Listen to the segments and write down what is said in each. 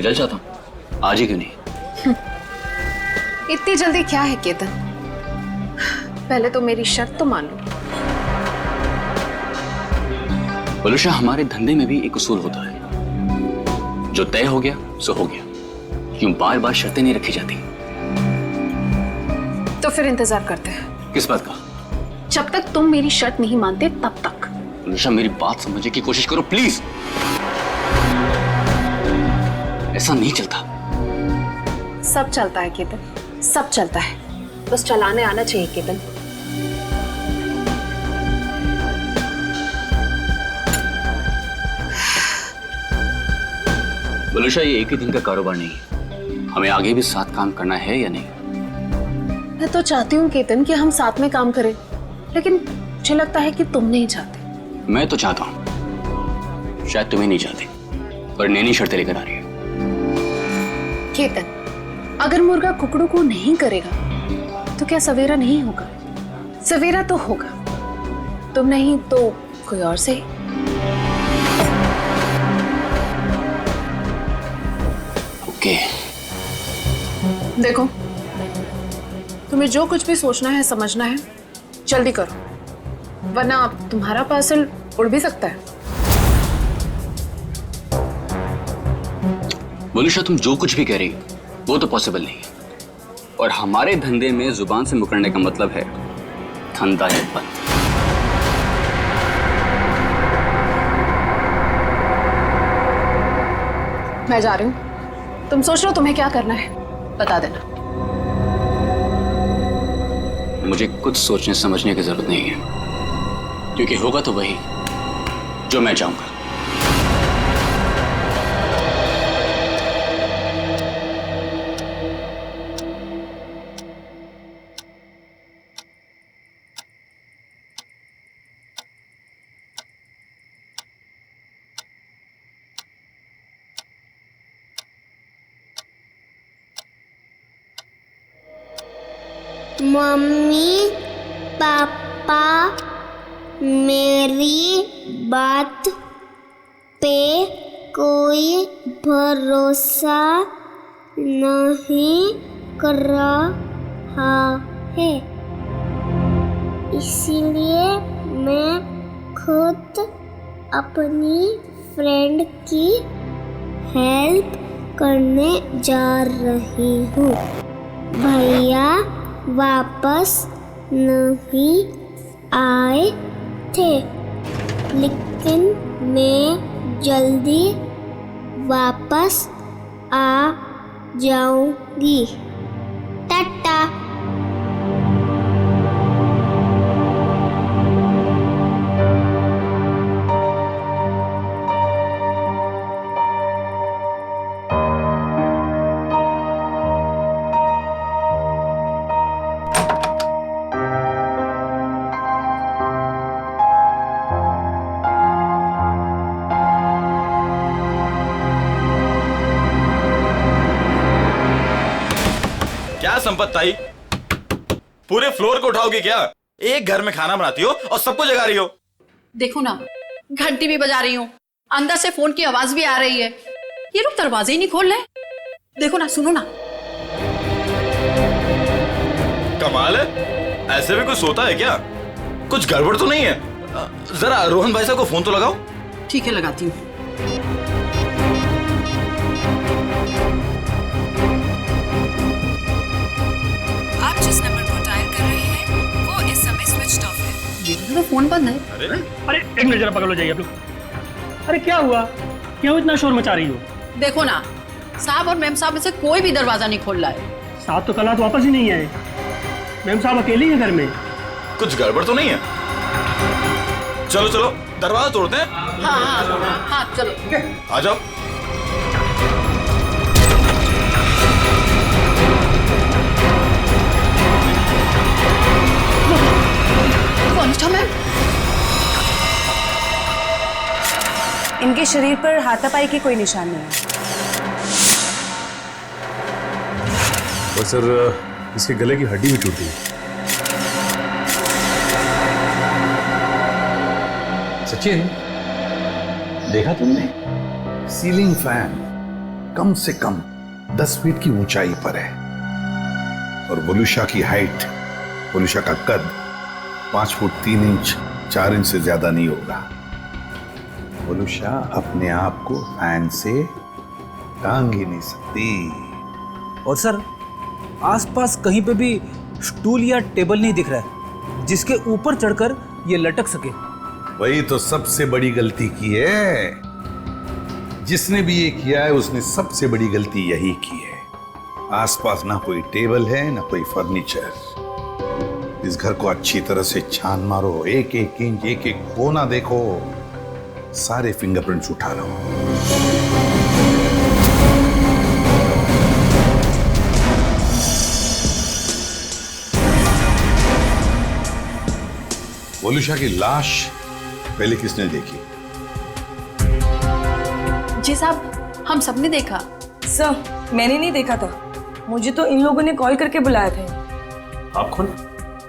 जल जाता हूँ, आज ही क्यों नहीं? इतनी जल्दी क्या है केतन? पहले तो मेरी शर्त तो मान लो। बलूशा, हमारे धंधे में भी एक उसूल होता है, जो तय हो गया सो हो गया। क्यों बार बार शर्तें नहीं रखी जाती? तो फिर इंतजार करते हैं। किस बात का? जब तक तुम मेरी शर्त नहीं मानते तब तक। बलूशा, मेरी बात समझने की कोशिश करो प्लीज। ऐसा नहीं चलता। सब चलता है केतन, सब चलता है, बस चलाने आना चाहिए केतन। बलूशा, ये एक ही दिन का कारोबार नहीं है, हमें आगे भी साथ काम करना है या नहीं? मैं तो चाहती हूँ केतन कि हम साथ में काम करें, लेकिन मुझे लगता है कि तुम नहीं चाहते। मैं तो चाहता हूं, शायद तुम्हें नहीं चाहती, पर नैनी शर्तें लेकर आ रही है। केतन, अगर मुर्गा कुकड़ू को नहीं करेगा तो क्या सवेरा नहीं होगा? सवेरा तो होगा, तुम नहीं तो कोई और से। ओके। देखो, तुम्हें जो कुछ भी सोचना है समझना है जल्दी करो, वरना तुम्हारा पार्सल उड़ भी सकता है। बलूशा, तुम जो कुछ भी कह रही हो वो तो पॉसिबल नहीं है, और हमारे धंधे में जुबान से मुकरने का मतलब है धंधा है बंद। मैं जा रही हूँ, तुम सोच लो तुम्हें क्या करना है, बता देना। मुझे कुछ सोचने समझने की जरूरत नहीं है, क्योंकि होगा तो वही जो मैं चाहूंगा। मम्मी पापा मेरी बात पे कोई भरोसा नहीं कर रहा है, इसीलिए मैं खुद अपनी फ्रेंड की हेल्प करने जा रही हूँ। भैया वापस नहीं आए थे, लेकिन मैं जल्दी वापस आ जाऊंगी। टाटा। क्या संपत ताई, पूरे फ्लोर को उठाओगी क्या? एक घर में खाना बनाती हो और सबको जगा रही हो। देखो ना, घंटी भी बजा रही हूँ, अंदर से फोन की आवाज भी आ रही है, ये लोग दरवाजे ही नहीं खोल रहे। देखो ना, सुनो ना। कमाल है, ऐसे भी कोई सोता है क्या? कुछ गड़बड़ तो नहीं है? जरा रोहन भाई साहब को फोन तो लगाओ। ठीक है, लगाती हूँ। आप जिस नंबर को डायल कर रहे हैं वो इस समय स्विच ऑफ है। ये तो फोन बंद है। अरे एक मिनट, जरा पकड़ लो, जाइए आप लोग। अरे क्या हुआ, क्यों इतना शोर मचा रही हो? देखो ना, साहब और मैम साहब में से कोई भी दरवाजा नहीं खोल रहा है। साहब तो कल रात वापस ही नहीं आए, मैम साहब अकेले ही है घर में। कुछ गड़बड़ तो नहीं है? चलो चलो दरवाजा तोड़ते हैं। हाँ हाँ हाँ, चलो आ जाओ। कौन था मैम? इनके शरीर पर हाथापाई के कोई निशान नहीं है। और सर, इसके गले की हड्डी भी टूटी। सचिन, देखा तुमने? सीलिंग फैन कम से कम 10 फीट की ऊंचाई पर है और वलुषा की हाइट, वलुषा का कद 5 फुट 3 इंच 4 इंच से ज्यादा नहीं होगा। वलुषा अपने आप को फैन से टांग ही नहीं सकती। और सर आसपास कहीं पे भी स्टूल या टेबल नहीं दिख रहा है जिसके ऊपर चढ़कर ये लटक सके। वही तो सबसे बड़ी गलती की है। जिसने भी ये किया है उसने सबसे बड़ी गलती यही की है। आसपास ना कोई टेबल है ना कोई फर्नीचर। इस घर को अच्छी तरह से छान मारो, एक एक इंच एक एक कोना देखो, सारे फिंगरप्रिंट्स उठा लो। वलुषा की लाश पहले किसने देखी? जी साहब, हम सबने देखा। सर मैंने नहीं देखा था, मुझे तो इन लोगों ने कॉल करके बुलाया था। आप कौन?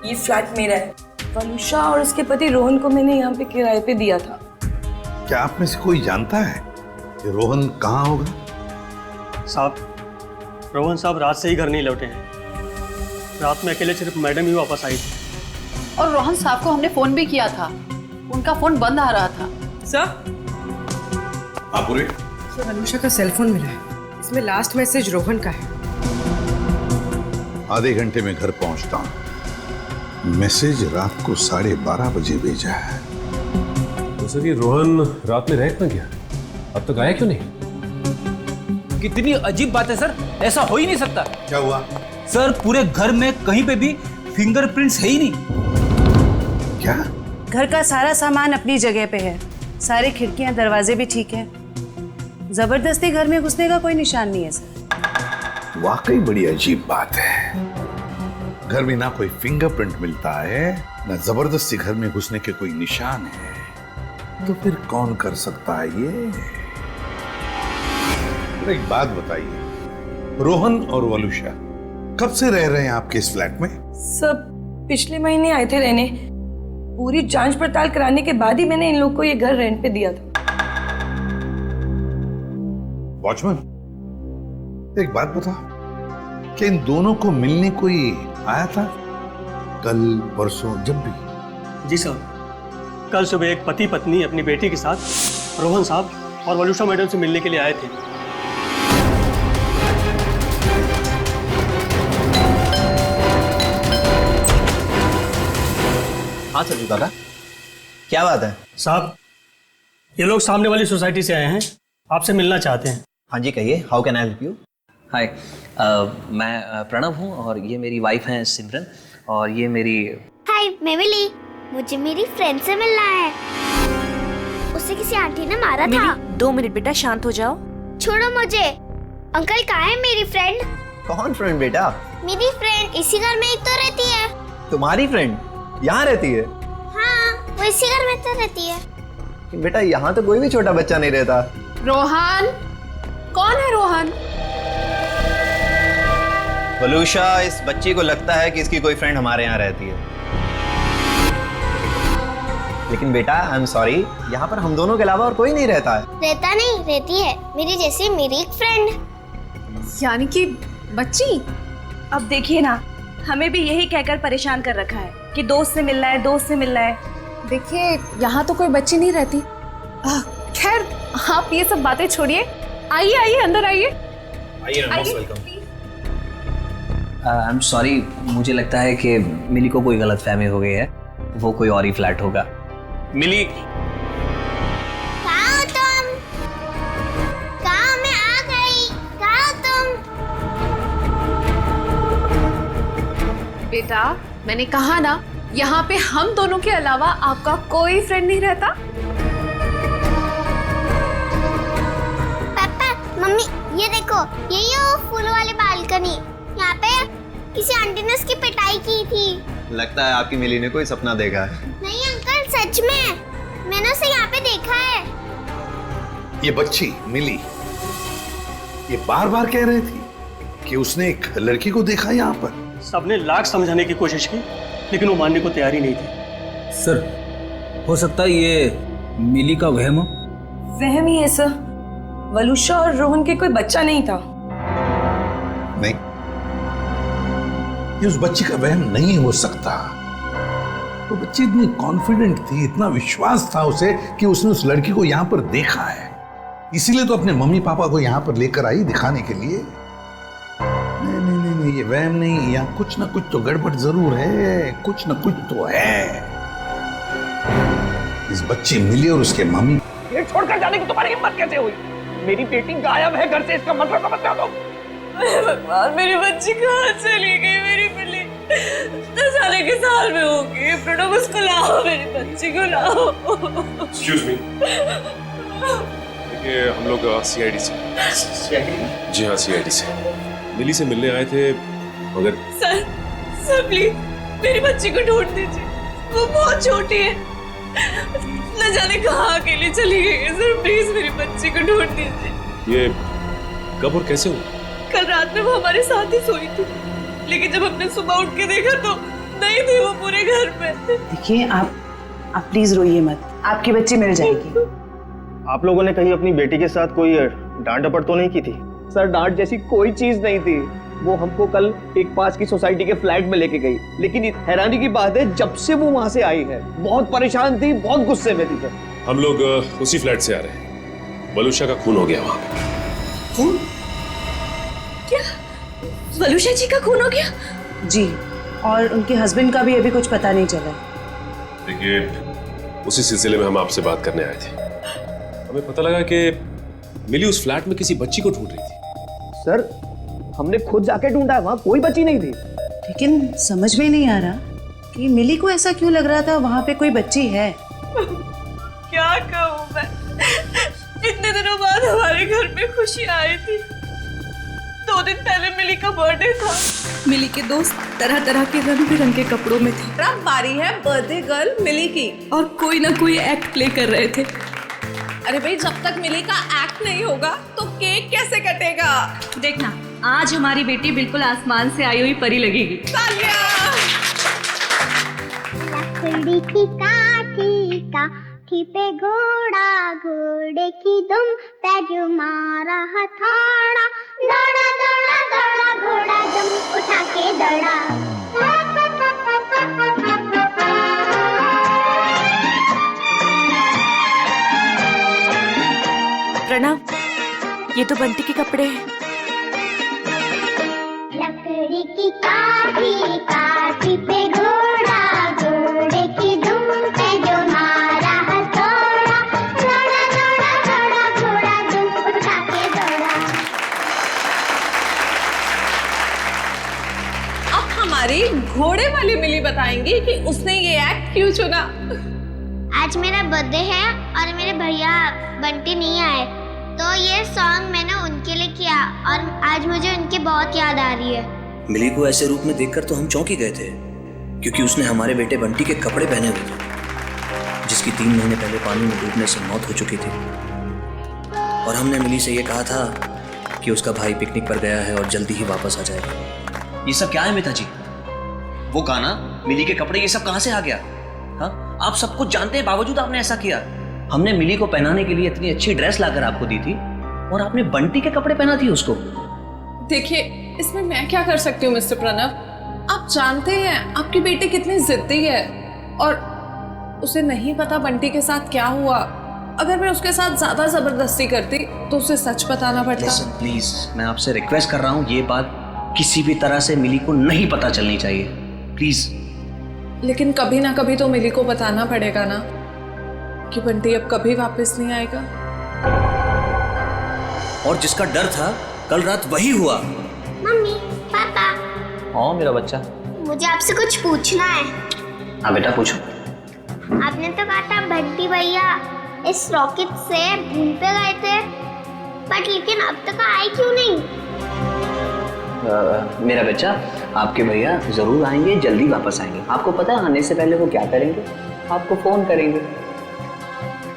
ये फ्लैट मेरा है। वलुषा और उसके पति रोहन को मैंने यहाँ पे किराए पे दिया था। क्या आप में से कोई जानता है कि रोहन कहाँ होगा? साहब, रोहन साहब रात से ही घर नहीं लौटे हैं। रात में अकेले सिर्फ मैडम ही वापस आई थी। और रोहन साहब को हमने फोन भी किया था, उनका फोन बंद आ रहा था। सर वलुषा का सेल फोन मिला है, इसमें लास्ट मैसेज रोहन का है। आधे घंटे में घर पहुंचता हूं। मैसेज रात को 12:30 बजे भेजा है। तो सर ये रोहन रात में रह कहाँ गया? अब तक आया क्यों नहीं? कितनी अजीब बात है सर, ऐसा हो ही नहीं सकता। क्या हुआ? सर पूरे घर में कहीं पे भी फिंगरप्रिंट्स है ही नहीं। क्या? घर का सारा सामान अपनी जगह पे है, सारी खिड़कियां दरवाजे भी ठीक है। जबरदस्ती घर में घुसने का कोई निशान नहीं है सर। वाकई बड़ी अजीब बात है। घर में ना कोई फिंगरप्रिंट मिलता है ना जबरदस्ती घर में घुसने के कोई निशान है, तो फिर कौन कर सकता है ये? एक बात बताइए, रोहन और वलुषा कब से रह रहे हैं आपके इस फ्लैट में? सब पिछले महीने आए थे रहने। पूरी जांच पड़ताल कराने के बाद ही मैंने इन लोग को ये घर रेंट पे दिया था। वॉचमैन, एक बात बता, क्या इन दोनों को मिलने कोई आया था कल परसों जब भी? जी साहब, कल सुबह एक पति पत्नी अपनी बेटी के साथ रोहन साहब और वलुषा मैडम से मिलने के लिए आए थे। हाँ सर दादा, क्या बात है? साहब, ये लोग सामने वाली सोसाइटी से आए हैं, आपसे मिलना चाहते हैं। हाँ जी कहिए, how can I help you? Hi, मैं प्रणव हूँ और ये मेरी वाइफ हैं सिमरन और ये मेरी। हाय, मैं मिली। मुझे मेरी फ्रेंड से मिलना है। उसे किसी आंटी ने मारा था। 2 मिनट बेटा, शांत हो जाओ। छोड़ो मुझे। अंकल कहाँ है मेरी फ्रेंड? कौन फ्रेंड बेटा? मेरी फ्रेंड इसी घर में ही तो रहती है। तुम्हारी फ्रेंड यहाँ रहती है? हाँ, वो इसी घर में तो रहती है। बेटा यहाँ तो कोई भी छोटा बच्चा नहीं रहता। रोहन? कौन है रोहन? वलुषा, इस बच्ची को लगता है कि इसकी कोई फ्रेंड हमारे यहाँ रहती है, लेकिन बेटा आई एम सॉरी, यहाँ पर हम दोनों के अलावा और कोई नहीं रहता है। रहता नहीं, रहती है मेरी जैसी मेरी एक फ्रेंड। यानी कि बच्ची? अब देखिए ना, हमें भी यही कहकर परेशान कर रखा है कि दोस्त से मिलना है, दोस्त से मिलना है। देखिए, यहाँ तो कोई बच्ची नहीं रहती। खैर, आप ये सब बातें छोड़िए। आइए आइए, अंदर आइए। आई एम सॉरी, मुझे लगता है कि मिली को कोई गलतफहमी हो गई है, वो कोई और ही फ्लैट होगा। मिली, कहाँ हो तुम? कहाँ? मैं आ गई। कहाँ हो तुम? बेटा, मैंने कहा ना, यहाँ पे हम दोनों के अलावा आपका कोई फ्रेंड नहीं रहता। पापा, मम्मी, ये देखो, यही है वो फूल वाली बालकनी। यहाँ पे किसी आंटी ने उसकी पिटाई की थी। लगता है आपकी मिली ने कोई सपना देखा है। नहीं अंकल, सच में मैंने उसे यहाँ पे देखा है। ये बच्ची मिली, ये बार बार कह रही थी कि उसने एक लड़की को देखा यहाँ पर। सबने लाख समझाने की कोशिश की, लेकिन वो मानने को तैयार ही नहीं थी। सर हो सकता है ये मिली का वहम हो। वहम ही है सर। वलुषा और रोहन के कोई बच्चा नहीं था? नहीं, ये उस बच्ची का वहम नहीं हो सकता। वो बच्ची इतनी कॉन्फिडेंट थी, इतना विश्वास था उसे कि उसने उस लड़की को यहाँ पर देखा है, इसीलिए तो अपने मम्मी पापा को यहाँ पर लेकर आई दिखाने के लिए। नहीं नहीं नहीं, नहीं ये वहम नहीं, यहाँ कुछ ना कुछ तो गड़बड़ जरूर है, कुछ ना कुछ तो है। इस बच्ची मिली और उसके मम्मी। ये छोड़कर जाने की तुम्हारी हिम्मत कैसे हुई? मेरी बेटी गायब है घर से, इसका मतलब तो बता दो। भगवान, मेरी बच्ची कहाँ चली गई? मेरी बिल्ली 10 साल के साल में होगी। प्रणव, उसको लाओ, मेरी बच्ची को लाओ। एक्सक्यूज मी, देखिए हम लोग सीआईडी से। जी हाँ, सीआईडी से मिली से मिलने आए थे, मगर सर प्लीज मेरी बच्ची को ढूंढ दीजिए, वो बहुत छोटी है, न जाने कहाँ अकेली चली गई है। सर प्लीज मेरी बच्ची को ढूंढ दीजिए। ये कब और कैसे हुआ? कल रात में वो हमारे साथ ही सोई थी, लेकिन जब हमने सुबह उठ के देखा तो नहीं थी वो पूरे घर में। देखिए आप प्लीज रोइए मत, आपकी बच्ची मिल जाएगी। आप लोगों ने कहीं अपनी बेटी के साथ कोई डांट डपट तो नहीं की थी? सर, डांट जैसी कोई चीज नहीं थी। वो हमको कल एक पास की सोसाइटी के फ्लैट में लेके गई, लेकिन हैरानी की बात है जब से वो वहां से आई है बहुत परेशान थी, बहुत गुस्से में थी। सर, हम लोग उसी फ्लैट से आ रहे हैं। वलुषा का खून हो गया वहां पे। खून? क्या वलुषा जी का खून हो गया? जी, और उनके हस्बैंड का भी अभी कुछ पता नहीं चला। देखिए, उसी सिलसिले में हम आपसे बात करने आए थे। हमें पता लगा कि मिली उस फ्लैट में किसी बच्ची को ढूंढ रही थी। सर, हमने खुद जाके ढूंढा, वहां कोई बच्ची नहीं थी। लेकिन समझ में नहीं आ रहा कि मिली को ऐसा क्यों लग रहा था वहां पे कोई बच्ची है। क्या कहूँ मैं, इतने दिनों बाद हमारे घर में खुशी आई थी। 2 दिन पहले मिली का बर्थडे था। मिली के दोस्त तरह तरह के रंग बिरंगे कपड़ों में थे। अब बारी है बर्थडे गर्ल मिली की, और कोई ना कोई एक्ट प्ले कर रहे थे। अरे भाई, जब तक मिली का एक्ट नहीं होगा तो केक कैसे कटेगा? देखना, आज हमारी बेटी बिल्कुल आसमान से आई हुई परी लगेगी। लकड़ी की काठी पे घोड़ा, घोड़े की दुम पे जो मारा हथौड़ा, दौड़ा दौड़ा दौड़ा घोड़ा दुम उठा के दौड़ा। प्रणव, ये तो बंटी के कपड़े हैं। लकड़ी की काठी पे घोड़ा, घोड़े की दुम पे जो मारा हथौड़ा, दौड़ा दौड़ा दौड़ा घोड़ा दुम उठा के दौड़ा। अब हमारी घोड़े वाली मिली बताएंगी कि उसने ये एक्ट क्यों चुना। आज मेरा बर्थडे है और मेरे भैया बंटी नहीं आए, तो ये सॉन्ग मैंने उनके लिए किया और आज मुझे उनकी बहुत याद आ रही है। मिली को ऐसे रूप में देखकर तो हम चौंक ही गए थे, क्योंकि उसने हमारे बेटे बंटी के कपड़े पहने हुए थे, जिसकी 3 महीने पहले पानी में डूबने से मौत हो चुकी थी। और हमने मिली से ये कहा था कि उसका भाई पिकनिक पर गया है और जल्दी ही वापस आ जाएगा। ये सब क्या है मिता जी? वो गाना, मिली के कपड़े, ये सब कहाँ से आ गया? हाँ, आप सब कुछ जानते हैं, बावजूद आपने ऐसा किया। हमने मिली को पहनाने के लिए इतनी अच्छी ड्रेस लाकर आपको दी थी, और आपने बंटी के कपड़े पहना दिए उसको। देखिए, इसमें मैं क्या कर सकती हूँ मिस्टर प्रणव? आप जानते हैं आपकी बेटी कितनी जिद्दी है, और उसे नहीं पता बंटी के साथ क्या हुआ। अगर मैं उसके साथ ज्यादा जबरदस्ती करती तो उसे सच बताना पड़ता। Listen, प्लीज, मैं आपसे रिक्वेस्ट कर रहा हूँ, ये बात किसी भी तरह से मिली को नहीं पता चलनी चाहिए, प्लीज। लेकिन कभी ना कभी तो मिली को बताना पड़ेगा ना कि बंटी अब कभी वापस नहीं आएगा। और जिसका डर था, कल रात वही हुआ। मम्मी, पापा, हाँ मेरा बच्चा, मुझे आपसे कुछ पूछना है। हाँ बेटा, पूछो। आपने तो कहा था बंटी भैया इस रॉकेट से मून पे गए थे, बट लेकिन अब तक आए क्यों नहीं? मेरा बच्चा, आपके भैया जरूर आएंगे, जल्दी वापस आएंगे। आपको पता है आने से पहले वो क्या करेंगे? आपको फोन करेंगे।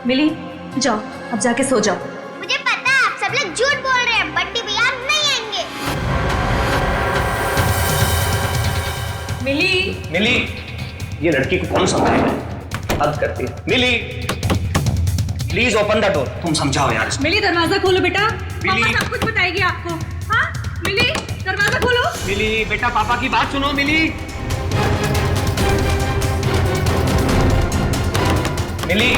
मिली, जाओ अब जाके सो जाओ। मुझे पता है आप सब लोग झूठ बोल रहे हैं, बंटी भैया नहीं आएंगे। मिली, ये लड़की को कौन समझाएगा? हद करती है। मिली, प्लीज ओपन द डोर। तुम समझाओ यार इसको। मिली दरवाजा खोलो बेटा, मिली। पापा सब कुछ बताएगी आपको। हाँ मिली दरवाजा खोलो। मिली बेटा, पापा की बात सुनो। मिली मिली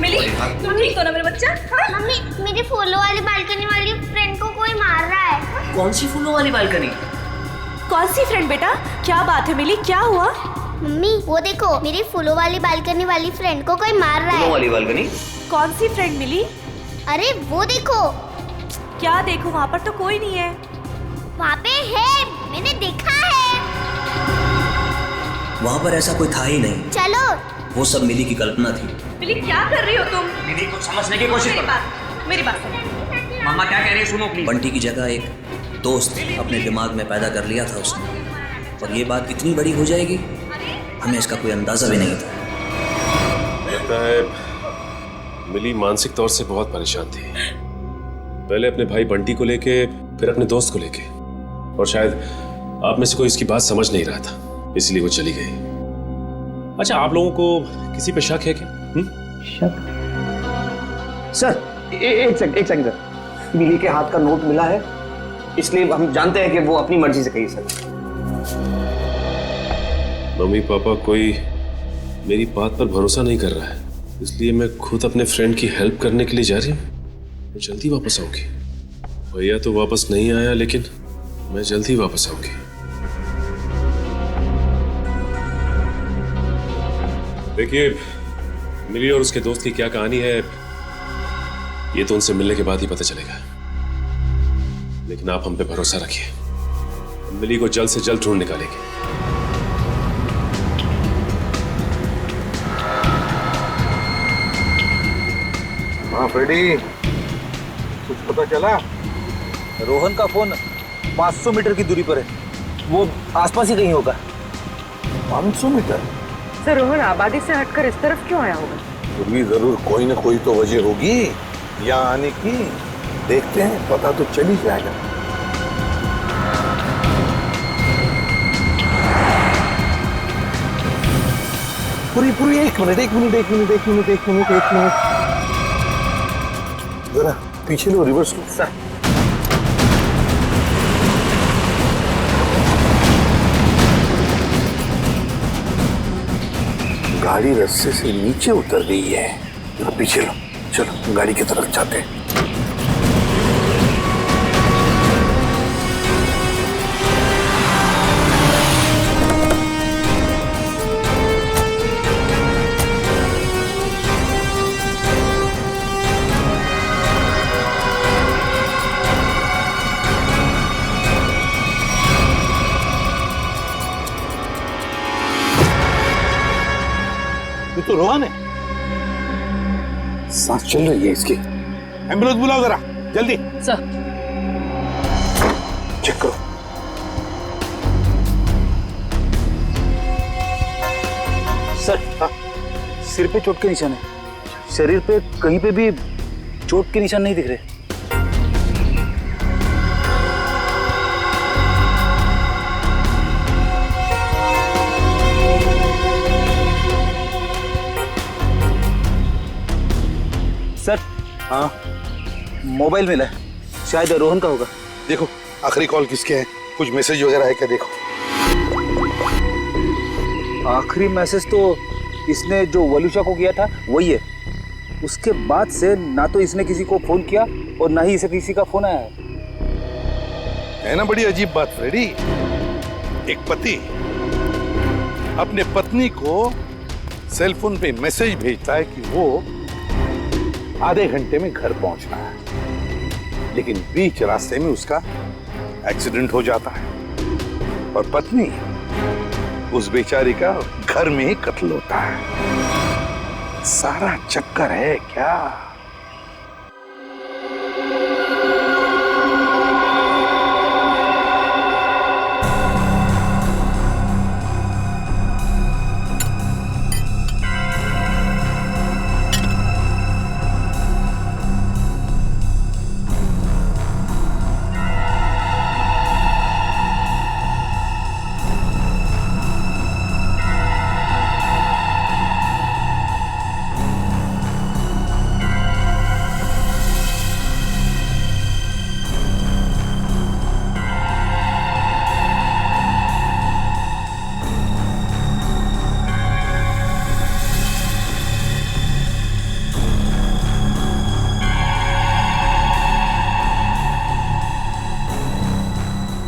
मिली तुम ठीक हो ना मेरे बच्चा? हाँ? मम्मी, मेरी फूलों वाली बालकनी वाली फ्रेंड को कोई मार रहा है। कौन सी फूलों वाली बालकनी? कौन सी फ्रेंड बेटा? क्या बात है मिली, क्या हुआ? मम्मी वो देखो, मेरी फूलों वाली बालकनी वाली फ्रेंड को कोई मार रहा है। फूलों वाली बालकनी? कौन सी फ्रेंड मिली? अरे वो देखो। क्या देखो, वहाँ पर तो कोई नहीं है। वहाँ पे है, मैंने देखा है। वहाँ पर ऐसा कोई था ही नहीं। चलो। वो सब मिली की कल्पना थी। मिली क्या कर रही हो तुम? मिली को समझने की कोशिश करो। मेरी बात सुनो। मामा क्या कह रही है सुनो प्लीज। बंटी की जगह एक दोस्त अपने दिमाग में पैदा कर लिया था उसने, और ये बात इतनी बड़ी हो जाएगी हमें इसका कोई अंदाजा भी नहीं था। लगता है मिली मानसिक तौर से बहुत परेशान थी, पहले अपने भाई बंटी को लेके, फिर अपने दोस्त को लेके, और शायद आप में से कोई इसकी बात समझ नहीं रहा था, इसलिए वो चली गई। अच्छा, आप लोगों को किसी पे शक है क्या? शक? सर एक सेकंड सर, मिली के हाथ का नोट मिला है, इसलिए हम जानते हैं कि वो अपनी मर्जी से गई। सर मम्मी पापा कोई मेरी बात पर भरोसा नहीं कर रहा है, इसलिए मैं खुद अपने फ्रेंड की हेल्प करने के लिए जा रही हूँ। मैं जल्दी वापस आऊंगी। भैया तो वापस नहीं आया, लेकिन मैं जल्दी वापस आऊंगी। देखिए, मिली और उसके दोस्त की क्या कहानी है ये तो उनसे मिलने के बाद ही पता चलेगा, लेकिन आप हम पे भरोसा रखिए, हम मिली को जल्द से जल्द ढूंढ निकालेंगे। हाँ फ्रेडी, कुछ पता चला? रोहन का फोन 500 मीटर की दूरी पर है, वो आसपास ही कहीं होगा। 500 मीटर? सर रोहन आबादी से हटकर इस तरफ क्यों आया होगा? फिर भी जरूर कोई ना कोई तो वजह होगी यहाँ आने की। देखते हैं, पता तो चल ही जाएगा। पूरी एक मिनट जरा पीछे लो, रिवर्स लो। सर गाड़ी रास्ते से नीचे उतर गई है, जरा पीछे लो। चलो गाड़ी की तरफ जाते हैं। ये तो रोहन है, सांस चल रही है इसकी। एम्बुलेंस बुलाओ जरा जल्दी। सर चेक करो। सर सिर पे चोट के निशान है, शरीर पे कहीं पे भी चोट के निशान नहीं दिख रहे। सर हाँ, मोबाइल मिला है, शायद रोहन का होगा। देखो आखिरी कॉल किसके है, कुछ मैसेज वगैरह है क्या? देखो आखिरी मैसेज तो इसने जो वलूशा को किया था वही है। उसके बाद से ना तो इसने किसी को फोन किया और ना ही इसे किसी का फोन आया है ना। बड़ी अजीब बात फ्रेडी, एक पति अपने पत्नी को सेल फोन पे मैसेज भेजता है कि वो आधे घंटे में घर पहुंचना है, लेकिन बीच रास्ते में उसका एक्सीडेंट हो जाता है और पत्नी उस बेचारी का घर में ही कत्ल होता है। सारा चक्कर है क्या?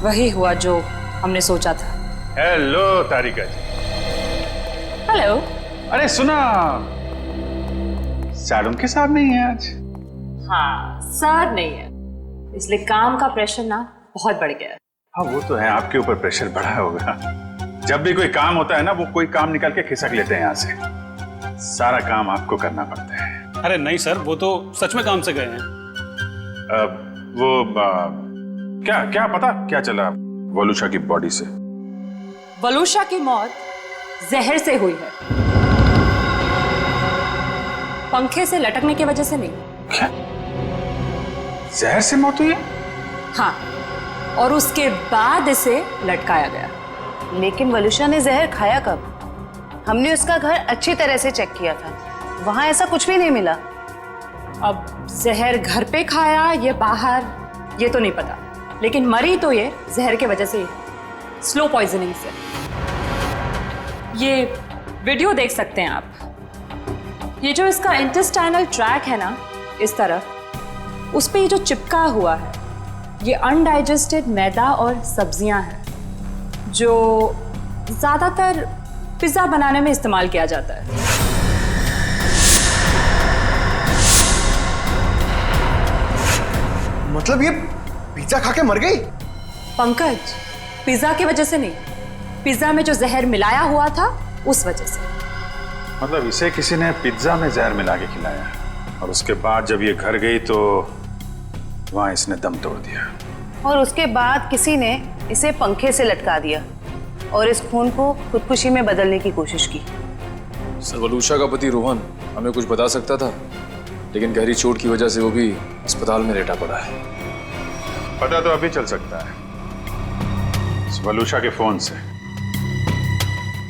वही हुआ जो हमने सोचा था। हेलो तारिका जी। हेलो। अरे सुना, सर उनके साथ नहीं है आज। हाँ, सर नहीं है, इसलिए काम का प्रेशर ना बहुत बढ़ गया है। हाँ वो तो है, आपके ऊपर प्रेशर बढ़ा होगा। जब भी कोई काम होता है ना, वो कोई काम निकाल के खिसक लेते हैं यहाँ से। सारा काम आपको करना पड़ता है। अरे नहीं सर, वो तो सच में काम से गए हैं। क्या क्या पता क्या चला वलूषा की बॉडी से? वलूषा की मौत जहर से हुई है, पंखे से लटकने की वजह से नहीं। क्या? जहर से मौत हुई है? हाँ, और उसके बाद इसे लटकाया गया। लेकिन वलूषा ने जहर खाया कब? हमने उसका घर अच्छी तरह से चेक किया था, वहां ऐसा कुछ भी नहीं मिला। अब जहर घर पे खाया या बाहर ये तो नहीं पता, लेकिन मरी तो ये जहर के वजह से, स्लो पॉइजनिंग से। ये वीडियो देख सकते हैं आप। ये जो इसका इंटेस्टाइनल ट्रैक है ना, इस तरफ, उस पे ये जो चिपका हुआ है, ये अनडाइजेस्टेड मैदा और सब्जियां हैं जो ज्यादातर पिज्जा बनाने में इस्तेमाल किया जाता है। मतलब ये पिज्जा खा के मर गई? पंकज, पिज्जा की वजह से नहीं, पिज्जा में जो जहर मिलाया हुआ था उस वजह से। मतलब इसे किसी ने पिज्जा में जहर मिला के खिलाया, और उसके बाद जब ये घर गई तो वहां इसने दम तोड़ दिया, और उसके बाद किसी ने इसे पंखे से लटका दिया और इस खून को खुदकुशी में बदलने की कोशिश की। सर वलूषा का पति रोहन हमें कुछ बता सकता था, लेकिन गहरी चोट की वजह से वो भी अस्पताल में लेटा पड़ा है। पता तो अभी चल सकता है इस वलूषा के फोन से।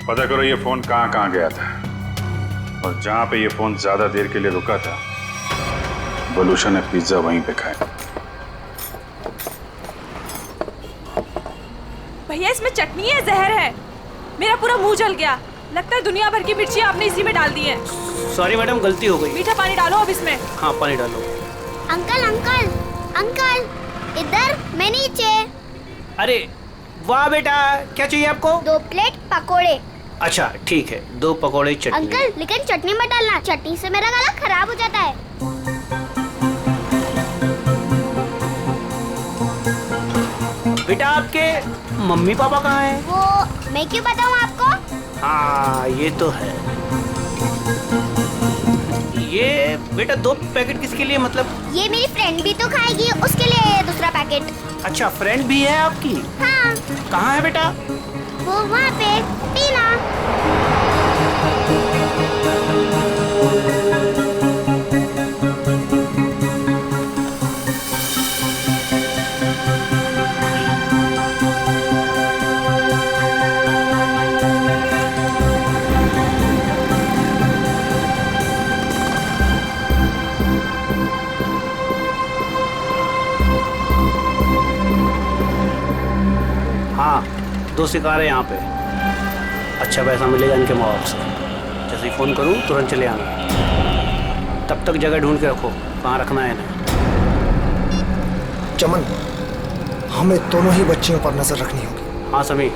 पता करो ये फोन कहाँ कहाँ गया था, और जहां पे ये फोन ज्यादा देर के लिए रुका था, वलूषा ने पिज्जा वहीं पे खाया। भैया इसमें चटनी है, जहर है। मेरा पूरा मुंह जल गया। लगता है दुनिया भर की मिर्ची आपने इसी में डाल दी है। सॉरी मैडम, गलती हो गई। मीठा पानी डालो अब इसमें। हाँ पानी डालो। अंकल अंकल अंकल, इधर, मैं नीचे। अरे वाह बेटा, क्या चाहिए आपको? 2 प्लेट पकोड़े। अच्छा ठीक है, 2 पकोड़े चटनी। अंकल लेकिन चटनी मत डालना, चटनी से मेरा गला खराब हो जाता है। बेटा आपके मम्मी पापा कहाँ हैं? वो मैं क्यों बताऊँ आपको? हाँ ये तो है। ये बेटा 2 पैकेट किसके लिए? मतलब ये मेरी फ्रेंड भी तो खाएगी, उसके लिए ये दूसरा पैकेट। अच्छा, फ्रेंड भी है आपकी? हाँ। कहाँ है बेटा? वो वहाँ पे, पीला। हाँ 2 शिकार है यहाँ पे। अच्छा पैसा मिलेगा इनके माँ बाप से। जैसे ही फ़ोन करूँ तुरंत चले आना। तब तक जगह ढूंढ के रखो कहाँ रखना है इन्हें। चमन, हमें दोनों ही बच्चियों पर नजर रखनी होगी। हाँ समी,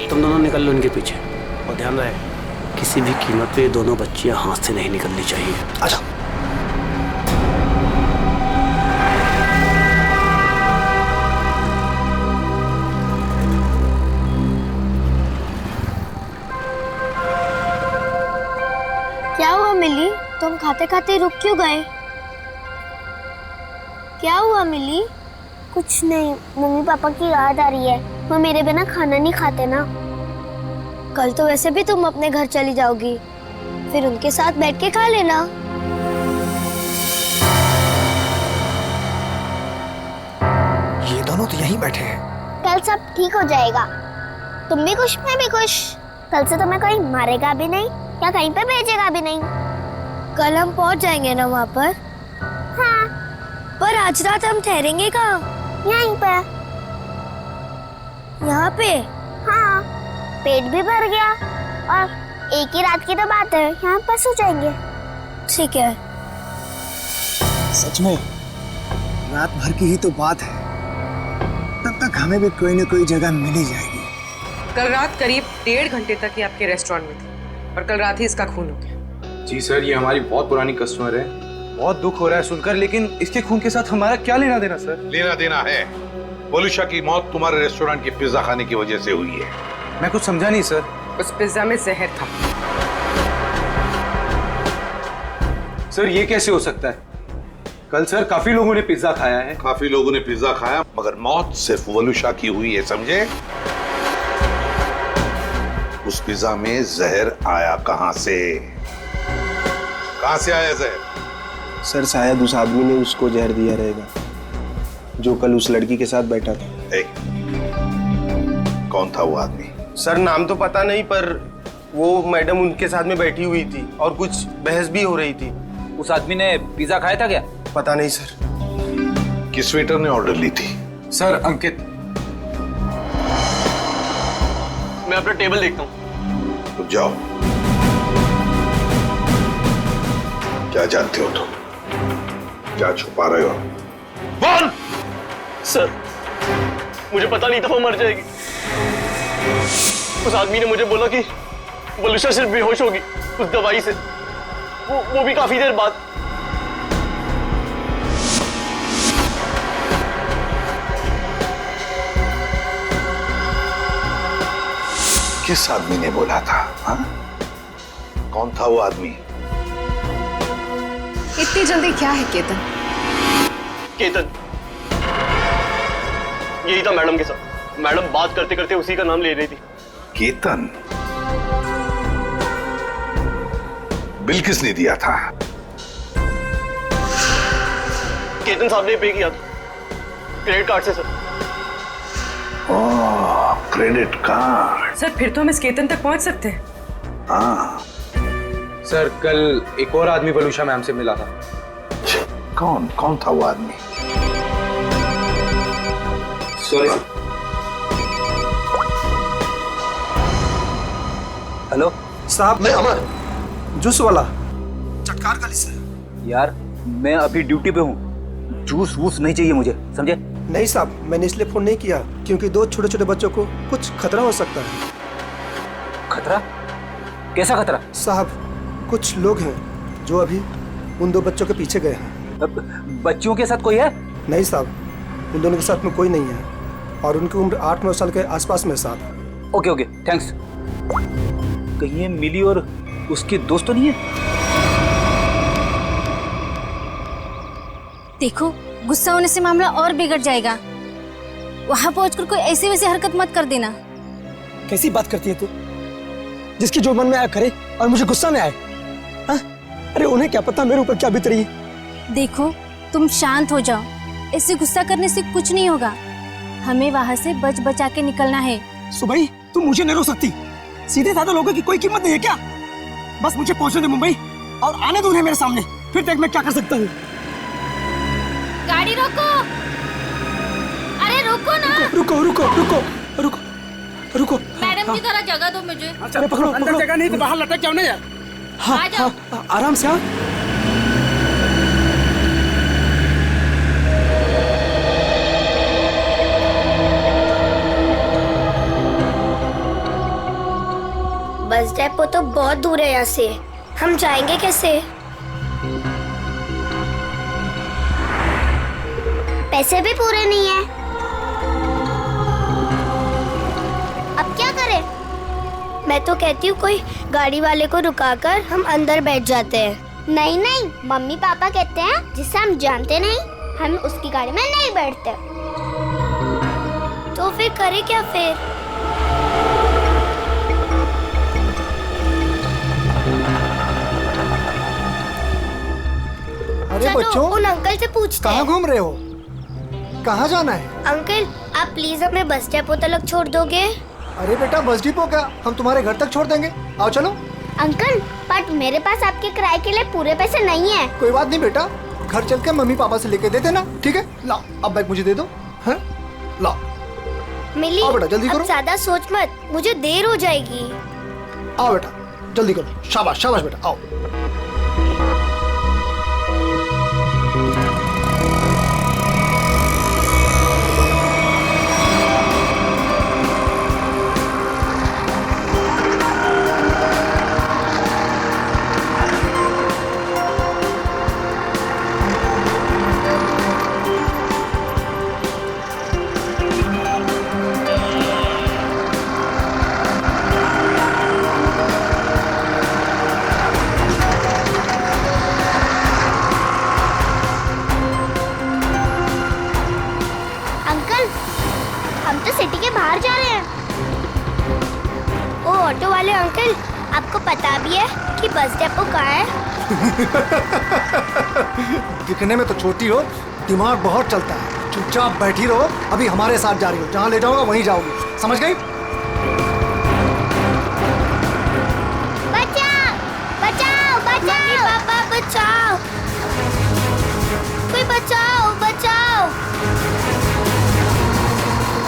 तुम दोनों निकल लो इनके पीछे, और ध्यान रहे किसी भी कीमत पे दोनों बच्चियाँ हाथ से नहीं निकलनी चाहिए। अच्छा। क्या हुआ मिली, तुम खाते खाते रुक क्यों गए? क्या हुआ मिली? कुछ नहीं, मम्मी पापा की याद आ रही है। वो मेरे बिना खाना नहीं खाते ना। कल तो वैसे भी तुम अपने घर चली जाओगी, फिर उनके साथ बैठ के खा लेना। ये दोनों तो यहीं बैठे हैं। कल सब ठीक हो जाएगा। तुम भी खुश, मैं भी खुश। कल से तुम्हें कोई मारेगा भी नहीं या कहीं पे भेजेगा भी नहीं। कल हम पहुंच जाएंगे ना वहाँ पर? हाँ। पर आज रात हम ठहरेंगे कहाँ? यहीं पे। यहाँ पे? हाँ। पेट भी भर गया और एक ही रात की तो बात है, यहाँ पर सो जाएंगे। ठीक है। सच में रात भर की ही तो बात है, तब तक तक हमें भी कोई ना कोई जगह मिल ही जाएगी। कल रात करीब 1.5 घंटे तक ये आपके रेस्टोरेंट में थी और कल रात ही इसका खून हो गया। जी सर, ये हमारी बहुत पुरानी कस्टमर है। बहुत दुख हो रहा है सुनकर, लेकिन इसके खून के साथ हमारा क्या लेना देना सर? लेना देना है। वलूशा की मौत तुम्हारे रेस्टोरेंट के पिज्जा खाने की वजह से हुई है। मैं कुछ समझा नहीं सर। उस पिज्जा में जहर था। सर ये कैसे हो सकता है? कल सर काफी लोगों ने पिज्जा खाया है। काफी लोगों ने पिज्जा खाया, मगर मौत सिर्फ वलूशा की हुई है, समझे? उस पिज्जा में जहर आया कहां से? कहां से आया जहर? सर शायद उस आदमी ने उसको जहर दिया रहेगा जो कल उस लड़की के साथ बैठा था। कौन था वो आदमी? सर नाम तो पता नहीं, पर वो मैडम उनके साथ में बैठी हुई थी और कुछ बहस भी हो रही थी। उस आदमी ने पिज्जा खाया था क्या? पता नहीं सर। किस वेटर ने ऑर्डर ली थी? सर अंकित। मैं अपना टेबल देखता हूँ। तो जाओ। क्या जानते हो तुम? क्या छुपा रहे हो? बोल! सर मुझे पता नहीं था वो मर जाएगी। उस आदमी ने मुझे बोला कि वलूशा सिर्फ बेहोश होगी उस दवाई से, वो भी काफी देर बाद। किस आदमी ने बोला था? हाँ? कौन था वो आदमी? इतनी जल्दी क्या है केतन? केतन यही था मैडम के साथ। मैडम बात करते करते उसी का नाम ले रही थी। केतन? बिल किसने दिया था? केतन साहब ने पे किया था क्रेडिट कार्ड से सर। ओह, क्रेडिट कार्ड। सर फिर तो हम इस केतन तक पहुंच सकते हैं। हाँ सर कल एक और आदमी वलूशा मैम से मिला था। कौन था वो आदमी? सॉरी। हेलो साहब, मैं अमर, जूस वाला, चटकार गली से। यार मैं अभी ड्यूटी पे हूँ, जूस वूस नहीं चाहिए मुझे, समझे? नहीं साहब, मैंने इसलिए फोन नहीं किया क्योंकि 2 छोटे छोटे बच्चों को कुछ खतरा हो सकता है। खतरा? कैसा खतरा? साहब कुछ लोग हैं जो अभी उन 2 बच्चों के पीछे गए हैं। बच्चियों के साथ कोई है? नहीं साहब, उन दोनों के साथ में कोई नहीं है और उनकी उम्र 8-9 साल के आसपास में साहब। Okay okay thanks. कहीं ये मिली और उसके दोस्त तो नहीं है? देखो गुस्सा होने से मामला और बिगड़ जाएगा। वहां पहुंचकर कोई ऐसी वैसी हरकत मत कर देना। कैसी बात करती है तू? जिसकी जो मन में आया करे और मुझे गुस्सा में आए? हाँ? अरे उन्हें क्या पता मेरे ऊपर क्या बीत रही है। देखो तुम शांत हो जाओ, ऐसे गुस्सा करने से कुछ नहीं होगा। हमें वहां से बच बचा के निकलना है। सुबह तुम मुझे नहीं रोक सकती। सीधे साधे लोगों की कोई कीमत नहीं है क्या? बस मुझे पहुंचने दे मुंबई और आने दो उन्हें मेरे सामने, फिर देख मैं क्या कर सकता हूँ। गाड़ी रोको। अरे रुको ना। रुको रुको रुको रुको रुको। मैडम की तरह जगह दो मुझे। अरे पकड़ो, अंदर जगह नहीं तो बाहर लटक जाओ ना यार। हाँ हाँ आराम से। हाँ बस डेपो तो बहुत दूर है यहाँ से, हम जाएंगे कैसे? पैसे भी पूरे नहीं है। अब क्या करें? मैं तो कहती हूँ कोई गाड़ी वाले को रुकाकर हम अंदर बैठ जाते हैं। नहीं नहीं, मम्मी पापा कहते हैं जिससे हम जानते नहीं हम उसकी गाड़ी में नहीं बैठते। तो फिर करें क्या फिर? अरे बच्चों, उन अंकल से पूछते कहाँ घूम रहे हो? कहाँ जाना है? अंकल आप प्लीज हमें बस डेपो तक छोड़ दोगे? अरे बेटा बस डिपो क्या, हम तुम्हारे घर तक छोड़ देंगे। आओ चलो। अंकल बट मेरे पास आपके किराए के लिए पूरे पैसे नहीं है। कोई बात नहीं बेटा, घर चल के मम्मी पापा से लेके दे देना, ठीक है? लाओ अब बैग मुझे दे दो। हैं? लाओ। मिली आओ बेटा जल्दी करो। ज्यादा सोच मत, मुझे देर हो जाएगी। आओ बेटा जल्दी करो। शाबाश शाबाश बेटा, आओ। हम तो सिटी के बाहर जा रहे हैं। ओ ऑटो वाले अंकल, आपको पता भी है कि बस डिपो कहाँ है? दिखने में तो छोटी हो, दिमाग बहुत चलता है। चुपचाप बैठी रहो, अभी हमारे साथ जा रही हो, जहाँ ले जाऊंगा वहीं जाओगी, समझ गई? बचाओ बचाओ बचाओ, पापा बचाओ, कोई बचाओ बचाओ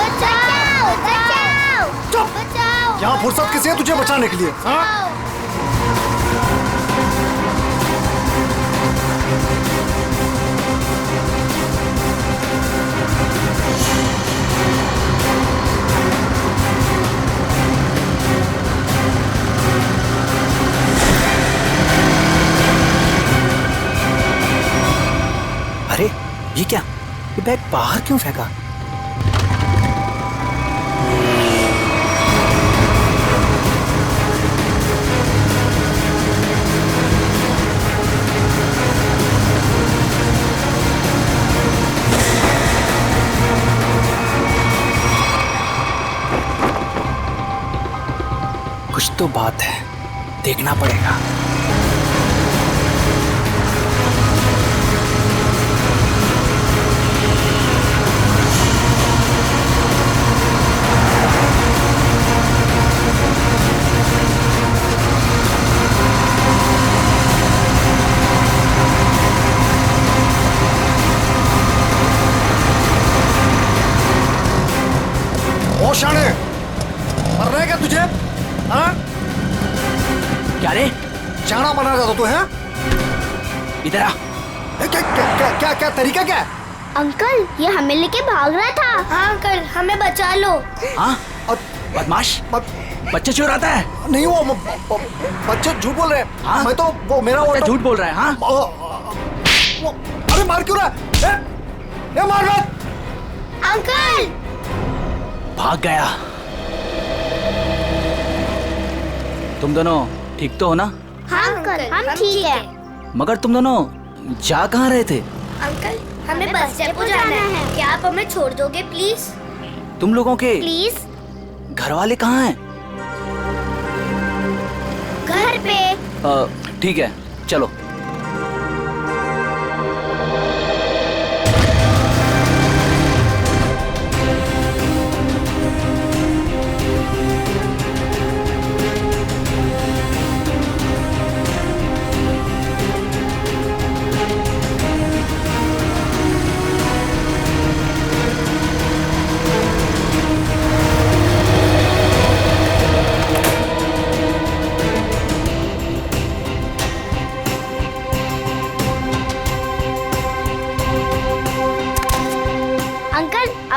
बचाओ बचाओ। चुप! बचाओ। यहाँ फुर्सत किसी है तुझे बचाने के लिए? हाँ? अरे ये क्या, ये बैग बाहर क्यों फेंका? कुछ तो बात है, देखना पड़ेगा। ओ शाने, मरना है क्या तुझे? हाँ? क्या रे? शाना बना रहा था तू, है? इधर आ। क्या तरीका क्या है? अंकल, ये हमें लेके भाग रहा था। हाँ अंकल, हमें बचा लो। हाँ? बदमाश, बच्चे चुराता है? नहीं, वो बच्चे झूठ बोल रहे हैं। हाँ? मैं तो वो मेरा बच्चा झूठ बोल रहा है। हाँ? अरे मार क्यों रहा है? ये मार मत। अंकल! भाग गया। तुम दोनों ठीक तो हो ना? हाँ अंकल, हम ठीक है। मगर तुम दोनों जा कहाँ रहे थे? अंकल, हमें बस डिपो जाना है। क्या आप हमें छोड़ दोगे प्लीज? तुम लोगों के प्लीज? घर वाले कहाँ हैं? घर पे। ठीक है, चलो।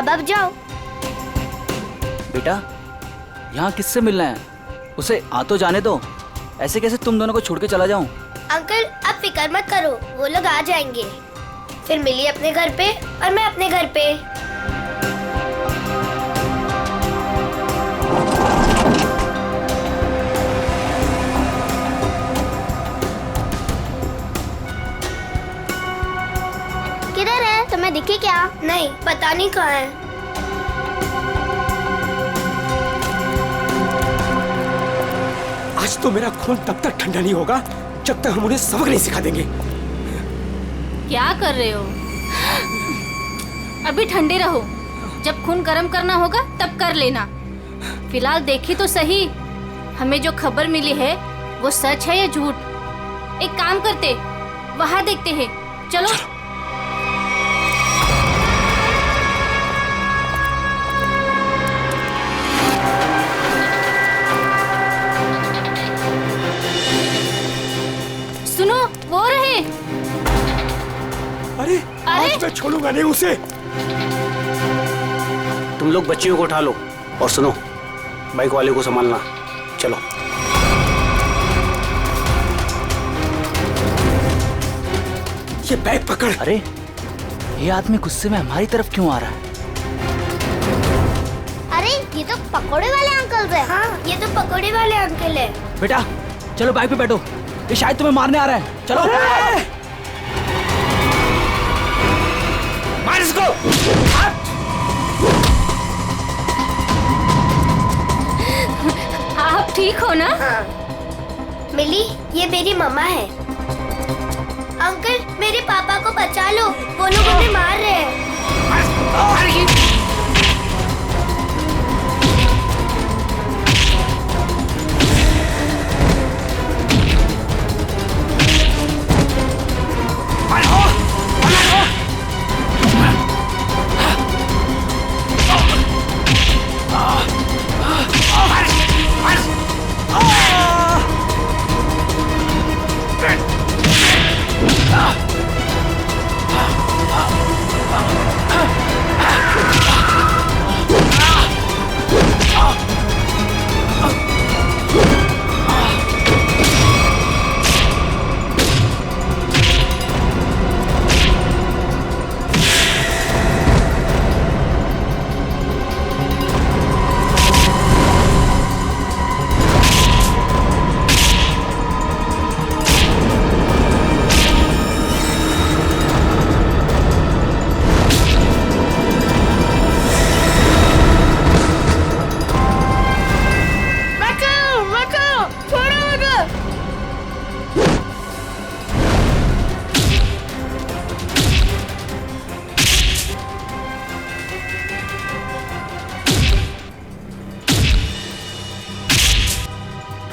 अब जाओ। बेटा, यहाँ किससे मिलना है? उसे आ तो जाने दो। ऐसे कैसे तुम दोनों को छोड़ के चला जाऊं? अंकल, आप फिक्र मत करो, वो लोग आ जाएंगे। फिर मिली अपने घर पे और मैं अपने घर पे। किधर है? तुम्हें दिखे क्या? नहीं, पता नहीं कहाँ है। आज तो मेरा खून तब तक ठंडा नहीं होगा जब तक हम उन्हें सबक नहीं सिखा देंगे। क्या कर रहे हो? अभी ठंडे रहो, जब खून गर्म करना होगा तब कर लेना। फिलहाल देखी तो सही, हमें जो खबर मिली है वो सच है या झूठ। एक काम करते, वहां देखते हैं। चलो। सुनो, वो रहे। अरे आज मैं छोड़ूंगा नहीं उसे। तुम लोग बच्चियों को उठा लो और सुनो, बाइक वाले को संभालना। चलो। ये बैग पकड़। अरे ये आदमी गुस्से में हमारी तरफ क्यों आ रहा है? अरे ये तो पकोड़े वाले अंकल है। हाँ, ये तो पकोड़े वाले अंकल है। बेटा चलो बाइक पे बैठो, ये शायद तुम्हें मारने आ रहा है। चलो मार इसको। ठीक हो ना? मिली, ये मेरी मम्मा है। अंकल, मेरे पापा को बचा लो, वो लोग हमें मार रहे हैं।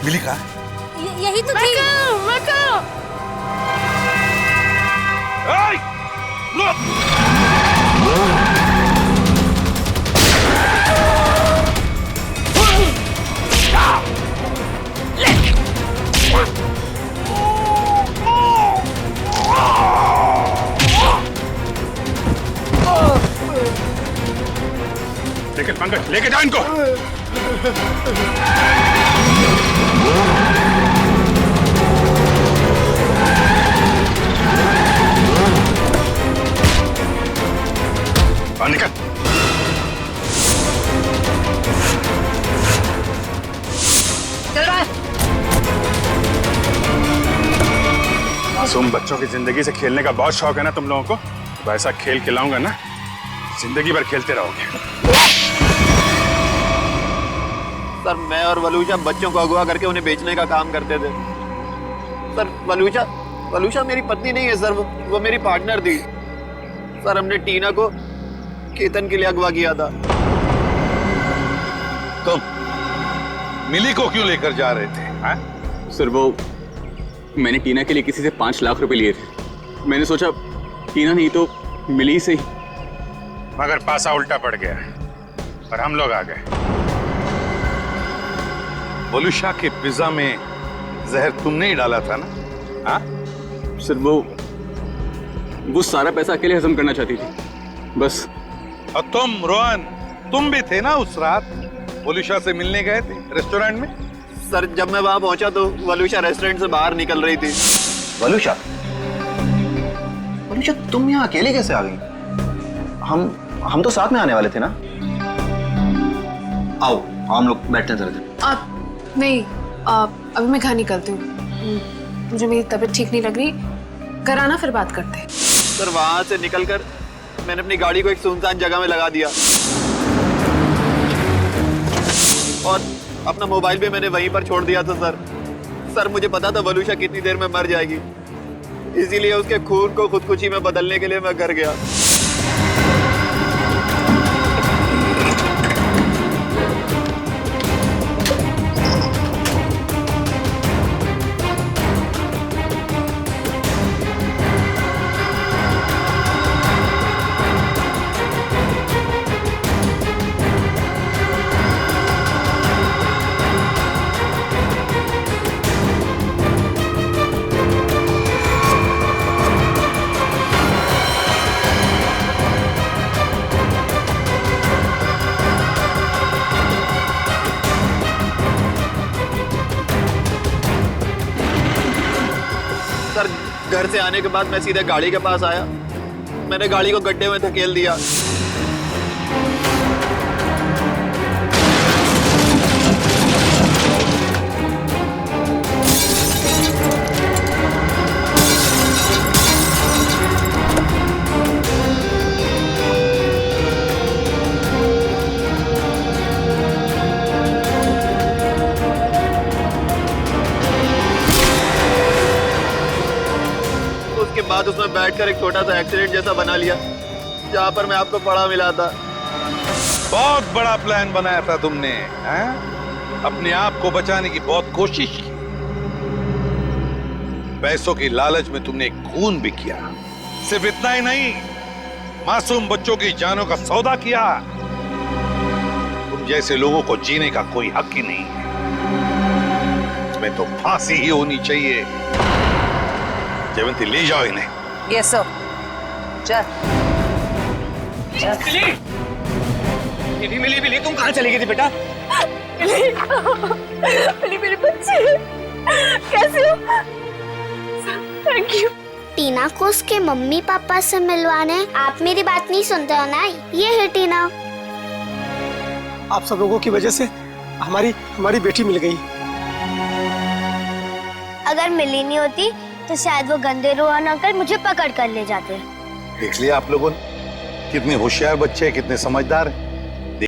मिली कहाँ? यही तो थी। लेकिन पंकज, लेके जाओ इनको। निकल। चल रहा है। मासूम बच्चों की जिंदगी से खेलने का बहुत शौक है ना तुम लोगों को? तो ऐसा खेल खिलाऊंगा ना, जिंदगी भर खेलते रहोगे। सर, मैं और वलूशा बच्चों को अगवा करके उन्हें बेचने का काम करते थे। सर, वलूशा मेरी पत्नी नहीं है सर, वो मेरी पार्टनर थी। सर, हमने टीना को केतन के लिए अगवा किया था। तुम मिली को क्यों लेकर जा रहे थे? हा? सर, वो मैंने टीना के लिए किसी से 5 लाख रुपए लिए थे। मैंने सोचा टीना नहीं तो मिली से ही। मगर पासा उल्टा पड़ गया और हम लोग आ गए। वलूशा के पिज्जा में जहर तुमने ही डाला था ना? हाँ? सर, वो सारा पैसा अकेले हजम करना चाहती थी बस। और तुम रोहन, तुम भी थे ना उस रात? वलूशा से मिलने गए थे रेस्टोरेंट में? सर, जब मैं वहां पहुंचा तो वलूशा रेस्टोरेंट से बाहर निकल रही थी। वलूशा तुम यहाँ अकेले कैसे आ गई? हम तो साथ में आने वाले थे ना? आओ हम लोग बैठते हैं जरा। नहीं, अभी मैं घर निकलती हूँ। मुझे मेरी तबीयत ठीक नहीं लग रही। घर आना, फिर बात करते हैं। सर, वहां से निकलकर मैंने अपनी गाड़ी को एक सुनसान जगह में लगा दिया और अपना मोबाइल भी मैंने वहीं पर छोड़ दिया था। सर, मुझे पता था वलूशा कितनी देर में मर जाएगी, इसीलिए उसके खून को खुदकुशी में बदलने के लिए मैं घर गया। घर से आने के बाद मैं सीधे गाड़ी के पास आया। मैंने गाड़ी को गड्ढे में धकेल दिया। बाद उसमें बैठकर एक छोटा सा एक्सीडेंट जैसा बना लिया जहाँ पर मैं आपको पड़ा मिला था। बहुत बड़ा प्लान बनाया था तुमने, हैं? अपने आप को बचाने की बहुत कोशिश की। पैसों की लालच में तुमने खून भी किया। सिर्फ इतना ही नहीं, मासूम बच्चों की जानों का सौदा किया। तुम जैसे लोगों को जीने का कोई हक ही नहीं है। तुम्हें तो फांसी ही होनी चाहिए। जयवंती ले जाओ इन्हें। Yes sir. चल मिली मिली तुम कहाँ चली गई थी बेटा? मिली मेरे बच्चे कैसे हो? Thank you. टीना को उसके मम्मी पापा से मिलवाने। आप मेरी बात नहीं सुनते हो ना? ये है टीना। आप सब लोगों की वजह से हमारी बेटी मिल गई। अगर मिली नहीं होती तो शायद वो गंदे रोहन अंकल मुझे पकड़ कर ले जाते। देख लिया आप लोगों ने, कितने होशियार बच्चे, कितने समझदार हैं।